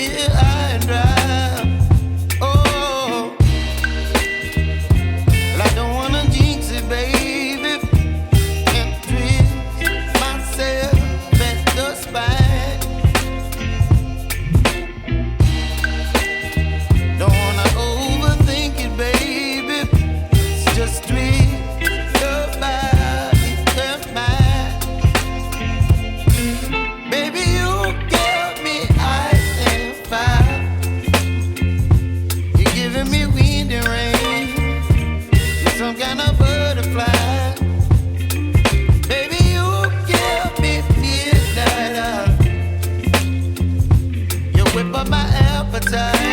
get high and dry. Oh, well, I don't wanna jinx it, baby, and twist myself at the spine. Don't wanna overthink it, baby. It's just twist your body and mine. Baby, you give me ice and fire. You're giving me wind and rain. You're some kind of butterfly. Baby, you give me midnight. You whip up my appetite.